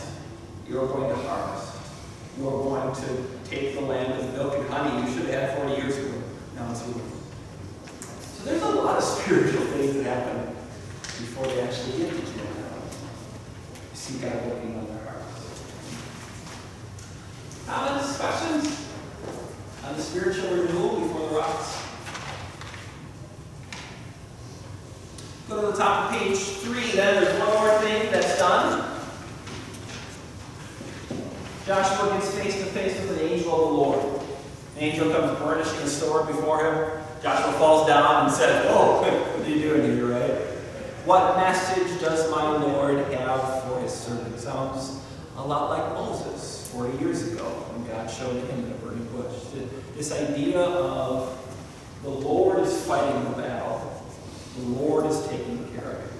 You're going to harvest. You're going to take the land with milk and honey you should have had 40 years ago. Now it's yours. So there's a lot of spiritual things that happen before they actually get to Jericho. You see God working on their hearts. Comments, questions on the spiritual renewal before the rocks? Go to the top of page 3, then there's one more thing that's done. Joshua gets face to face with an angel of the Lord. An angel comes burnishing the sword before him. Joshua falls down and says, "Oh, what are you doing here, right? What message does my Lord have for his servant?" Sounds a lot like Moses 40 years ago when God showed him the burning bush. This idea of the Lord is fighting the battle. The Lord is taking care of it.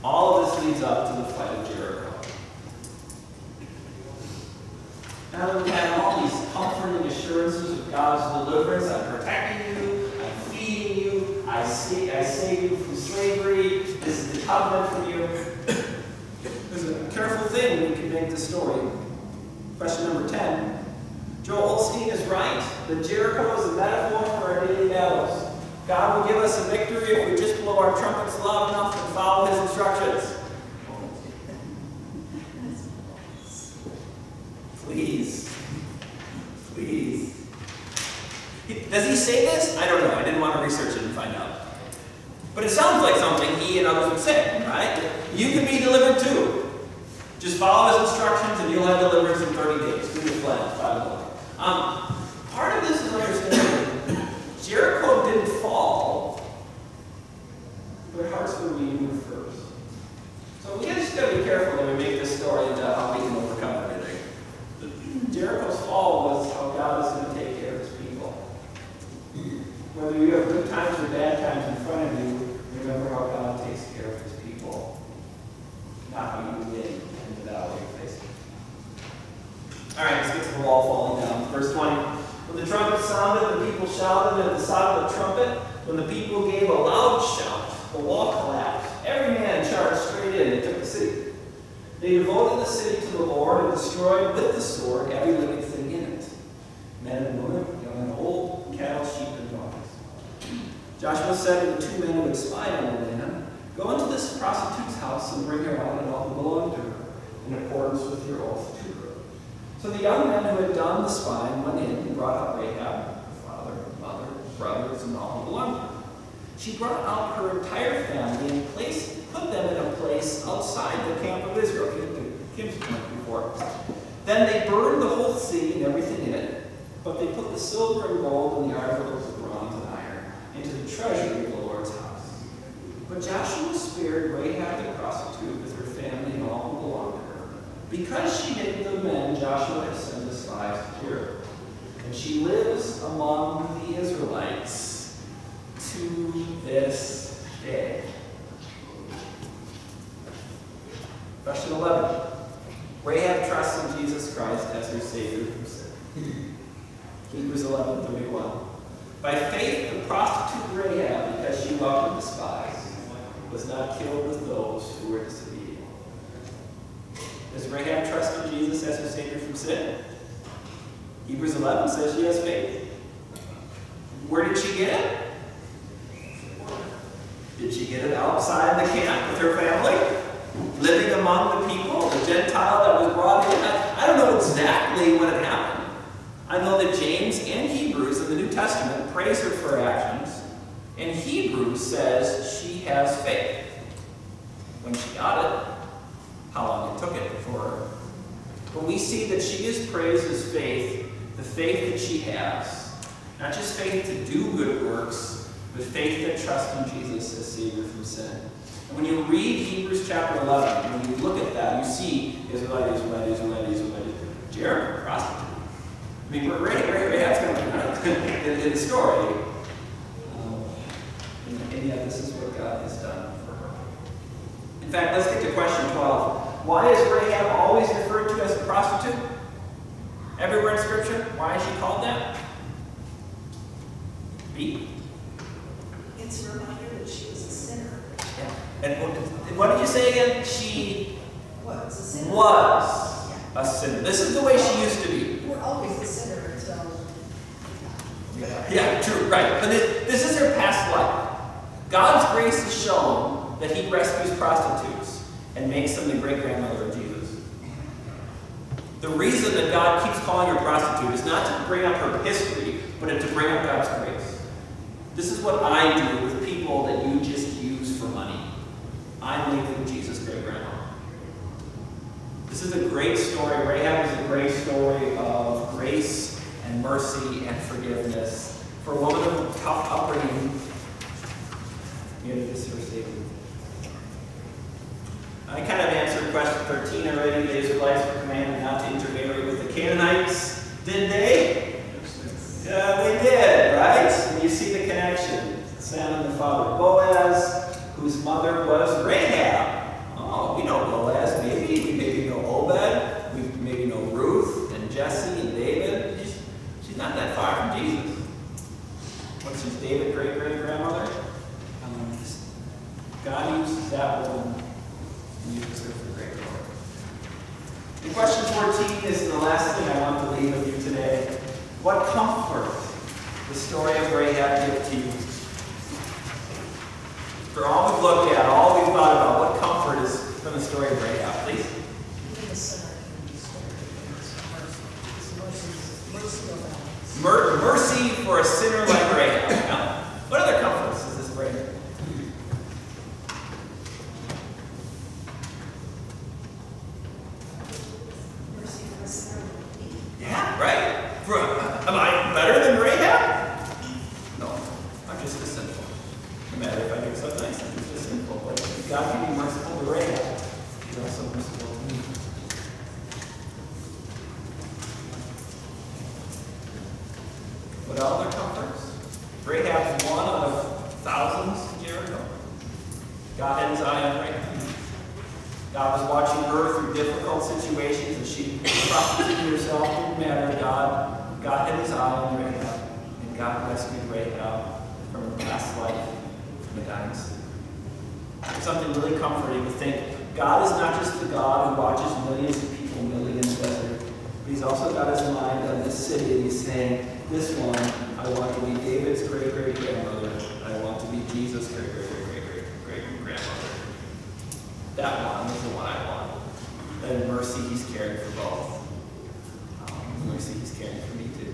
All of this leads up to the fight of Jericho. Now that we've had all these comforting assurances of God's deliverance, I'm protecting you, I'm feeding you, I save you from slavery, this is the covenant for you. There's a careful thing we can make the story. Question number 10. Joel Osteen is right that Jericho is a metaphor for our daily battles. God will give us a victory if we just blow our trumpets loud enough and follow his instructions. Please. Please. Does he say this? I don't know. I didn't want to research it and find out. But it sounds like something he and others would say, right? You can be delivered too. Just follow his instructions and you'll have deliverance in 30 days. Do your plans, by the way. Part of this is understanding Jericho didn't fall, but hearts were renewed first. So we just got to be careful when we make this story about how we can overcome everything. Jericho's fall was how God is going to take care of his people. Whether you have good times or bad times in front of you, remember how God takes care of his people. Not how you win in the valley you're facing. All right, let's get to the wall falling down. Verse 20. When the trumpet sounded, the people shouted, and at the sound of the trumpet, when the people gave a loud shout, the wall collapsed. Every man charged straight in and took the city. They devoted the city to the Lord and destroyed with the sword every living thing in it. Men and women, young and old, cattle, sheep, and dogs. Joshua said to the 2 men who had spied on the land, "Go into this prostitute's house and bring her out and all who belong to her, in accordance with your oath to her." So the young men who had done the spying went in and brought out Rahab, her father, mother, brothers, and all who belonged to her. She brought out her entire family and put them in a place outside the camp of Israel. Kim's point before. Then they burned the whole city and everything in it, but they put the silver and gold and the articles of bronze and iron into the treasury of the Lord's house. But Joshua spared Rahab the prostitute with her family and all who belonged to her, because she hid the men Joshua had sent as spies to Jericho. And she lives among the Israelites to this day. Question 11. Rahab trusts in Jesus Christ as her Savior from sin. Hebrews 11:31. By faith, the prostitute Rahab, because she welcomed the spies, was not killed with those who were disobedient. Does Rahab trust in Jesus as her Savior from sin? Hebrews 11 says she has faith. Where did she get it? Did she get it outside the camp with her family? Living among the people, the Gentile that was brought in? I don't know exactly when it happened. I know that James and Hebrews in the New Testament praise her for her actions, and Hebrews says she has faith. When she got it, how long it took it for her. But we see that she is praised as faith, the faith that she has. Not just faith to do good works, but faith that trusts in Jesus as Savior from sin. And when you read Hebrews chapter 11, when you look at that, you see Israelite, Jericho, prostitute. I mean, Rahab's going to in the story. And yet this is what God has done for her. In fact, let's get to question 12. Why is Rahab always referred to as a prostitute? Everywhere in Scripture, why is she called that? B. It's a reminder that she was a sinner. Yeah. And what did you say again? She Was a sinner. Was a sinner. This is the way she used to be. We're always a sinner until. Yeah, true, right. But this is her past life. God's grace is shown that He rescues prostitutes and makes them the great-grandmother of Jesus. The reason that God keeps calling her prostitute is not to bring up her history, but to bring up God's grace. This is what I do with people that you just use for money. I make them Jesus' great-grandma. This is a great story. Rahab is a great story of grace and mercy and forgiveness. For a woman of tough upbringing, here it is her Savior. I kind of answered question 13 already. The Israelites were commanded not to intermarry with the Canaanites. Did they? Yeah, they did, right? And you see the connection. Sam and the father of Boaz, whose mother was Rahab. Oh, we know Boaz, maybe. We maybe know Obed. We maybe know Ruth and Jesse and David. She's not that far from Jesus. What's his David great-great-grandmother? God uses that woman and uses her for great glory. And question 14 is the last thing I want to leave with you today. What comfort the story of Rahab gives to you? For all we've looked at, all we've thought about, what comfort is from the story of Rahab, please? Mercy for a sinner like Rahab. Now, what other comforts does this bring? Mercy for a sinner like me. Yeah, right? Am I better than Rahab? No, I'm just as sinful. No matter if I do something nice, I'm just as sinful. But God can God was watching her through difficult situations as she prostituted herself. Didn't matter. God had his eye on Rahab, and God rescued Rahab from her past life, from the dying city. There's something really comforting to think God is not just the God who watches millions of people milling in the desert, but he's also got his mind on this city, and he's saying, this one, I want to be David's great-great-grandmother. I want to be Jesus' great-great-great-great-great-grandmother. That one is the one I want. And in mercy, he's caring for both. In mercy, he's caring for me too.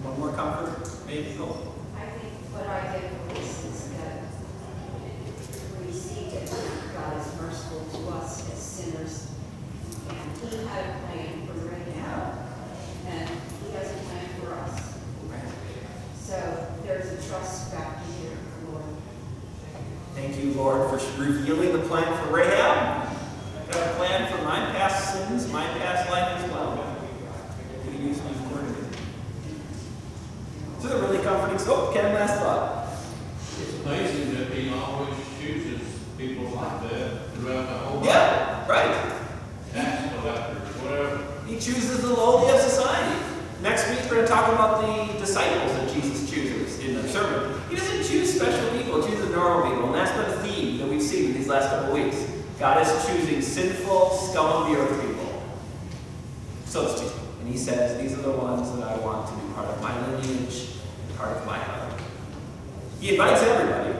One more comfort, maybe hope. I think what I get from this is that we see that God is merciful to us as sinners, and he had a plan for Rahab, and he has a plan for us. So there's a trust factor here, Lord. Thank you, Lord, for revealing the plan for Rahab. I've got a plan for my past sins, my past life as well. You use me accordingly. This is a really comforting. Oh, Ken, last thought. It's amazing that he always chooses people like that throughout the whole life. Yeah, right. Tax collectors, whatever. He chooses the lowly of society. Next week, we're going to talk about the disciples that Jesus chooses in the sermon. He doesn't choose special people, he chooses normal people. And that's been a theme that we've seen in these last couple of weeks. God is choosing sinful, scum of the earth people, so to speak. And he says, these are the ones that I want to be part of my lineage, part of my heart. He invites everybody,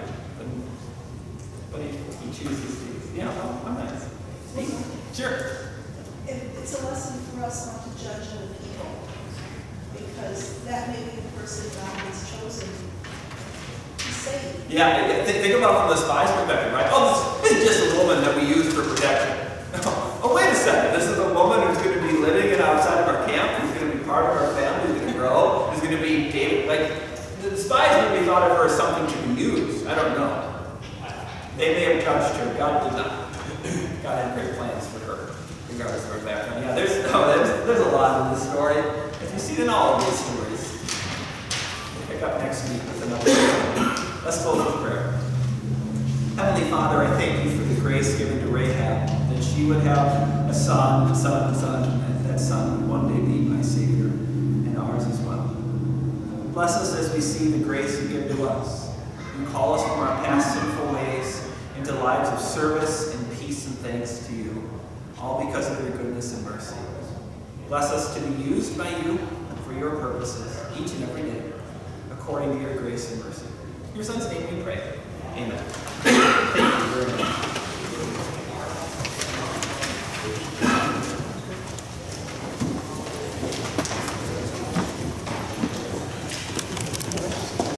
but he chooses these. Yeah, I'm nice. Sure. It's a lesson for us not to judge other people, because that may be the person God has chosen to save. Yeah, think about from the spy's perspective, right? Oh, this is just a woman that we use for protection. Oh, wait a second. This is a woman who's going to be living outside of our camp, who's going to be part of our family, who's going to grow, who's going to be David. Like, the spies maybe thought of her as something to be used. I don't know. They may have judged her. God did not. God had great plans for her, regardless of her background. Yeah, there's a lot in this story. As we see in all of these stories. We'll pick up next week with another story. Let's close with prayer. Heavenly Father, I thank you for the grace given to Rahab, that she would have a son, and that son would one day be my Savior, and ours as well. Bless us as we see the grace you give to us. You call us from our past sinful ways into lives of service and peace and thanks to you, all because of your goodness and mercy. Bless us to be used by you for your purposes each and every day, according to your grace and mercy. In your Son's name we pray. Amen.